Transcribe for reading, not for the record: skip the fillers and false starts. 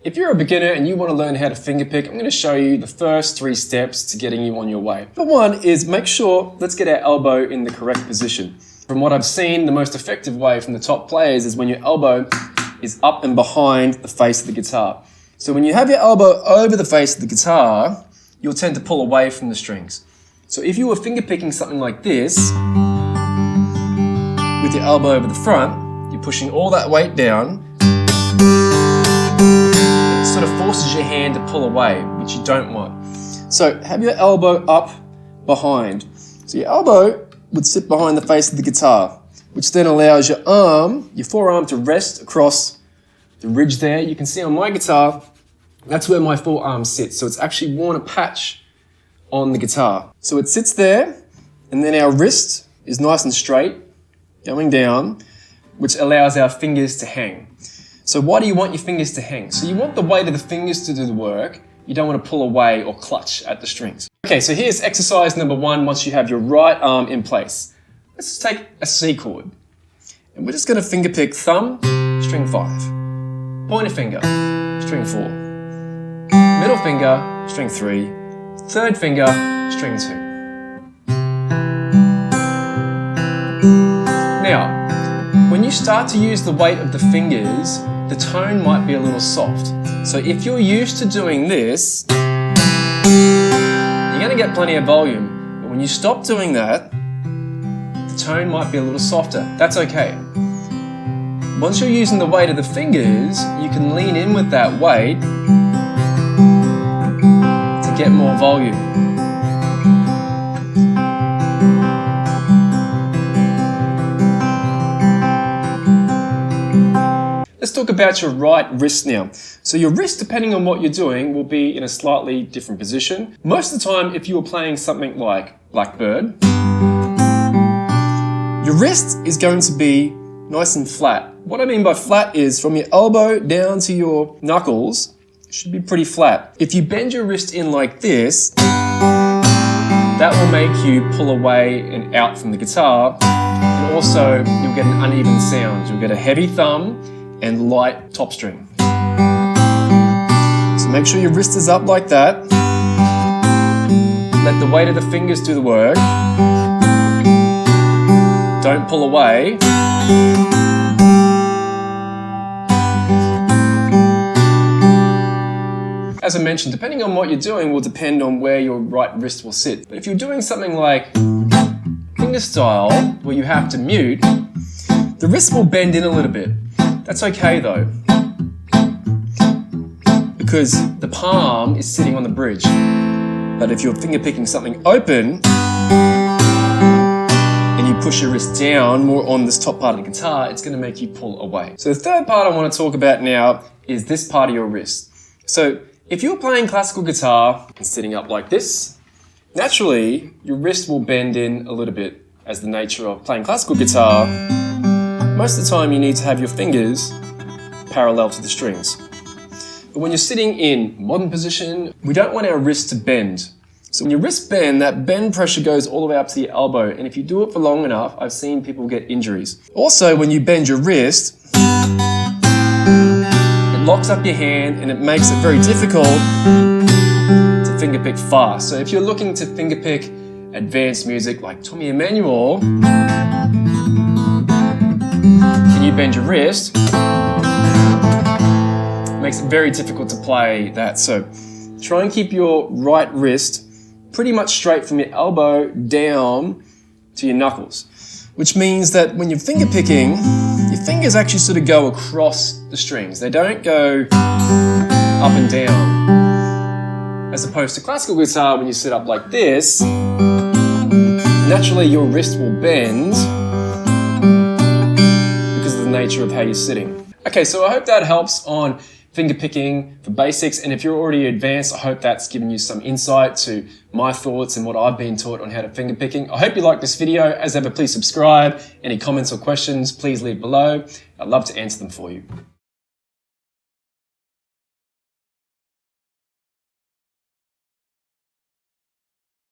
If you're a beginner and you want to learn how to fingerpick, I'm going to show you the first 3 steps to getting you on your way. Number 1 is make sure, let's get our elbow in the correct position. From what I've seen, the most effective way from the top players is when your elbow is up and behind the face of the guitar. So when you have your elbow over the face of the guitar, you'll tend to pull away from the strings. So if you were fingerpicking something like this, with your elbow over the front, you're pushing all that weight down, and it sort of forces your hand to pull away, which you don't want. So have your elbow up behind. So your elbow would sit behind the face of the guitar, which then allows your forearm to rest across the ridge there. You can see on my guitar, that's where my forearm sits. So it's actually worn a patch on the guitar. So it sits there, and then our wrist is nice and straight, going down, which allows our fingers to hang. So why do you want your fingers to hang? So you want the weight of the fingers to do the work. You don't want to pull away or clutch at the strings. Okay, so here's exercise number 1 once you have your right arm in place. Let's take a C chord. And we're just going to fingerpick thumb, string 5. Pointer finger, string 4. Middle finger, string 3. Third finger, string 2. Now, when you start to use the weight of the fingers, the tone might be a little soft. So if you're used to doing this, you're going to get plenty of volume. But when you stop doing that, the tone might be a little softer. That's okay. Once you're using the weight of the fingers, you can lean in with that weight to get more volume. Let's talk about your right wrist now. So your wrist, depending on what you're doing, will be in a slightly different position. Most of the time, if you were playing something like Blackbird, your wrist is going to be nice and flat. What I mean by flat is from your elbow down to your knuckles, it should be pretty flat. If you bend your wrist in like this, that will make you pull away and out from the guitar. And also, you'll get an uneven sound. You'll get a heavy thumb and light top string. So make sure your wrist is up like that. Let the weight of the fingers do the work. Don't pull away. As I mentioned, depending on what you're doing will depend on where your right wrist will sit. But if you're doing something like fingerstyle, where you have to mute, the wrist will bend in a little bit. That's okay though, because the palm is sitting on the bridge. But if you're fingerpicking something open, and you push your wrist down more on this top part of the guitar, it's going to make you pull away. So the third part I want to talk about now is this part of your wrist. So if you're playing classical guitar and sitting up like this, naturally your wrist will bend in a little bit as the nature of playing classical guitar. Most of the time you need to have your fingers parallel to the strings. But when you're sitting in modern position, we don't want our wrist to bend. So when your wrist bend, that bend pressure goes all the way up to your elbow. And if you do it for long enough, I've seen people get injuries. Also, when you bend your wrist, it locks up your hand and it makes it very difficult to fingerpick fast. So if you're looking to fingerpick advanced music like Tommy Emmanuel, and you bend your wrist, it makes it very difficult to play that. So try and keep your right wrist pretty much straight from your elbow down to your knuckles, which means that when you're fingerpicking, your fingers actually sort of go across the strings. They don't go up and down. As opposed to classical guitar, when you sit up like this, naturally your wrist will bend because of the nature of how you're sitting. Okay, so I hope that helps on fingerpicking for basics, and if you're already advanced, I hope that's given you some insight to my thoughts and what I've been taught on how to fingerpicking. I hope you liked this video. As ever, please subscribe. Any comments or questions, please leave below. I'd love to answer them for you.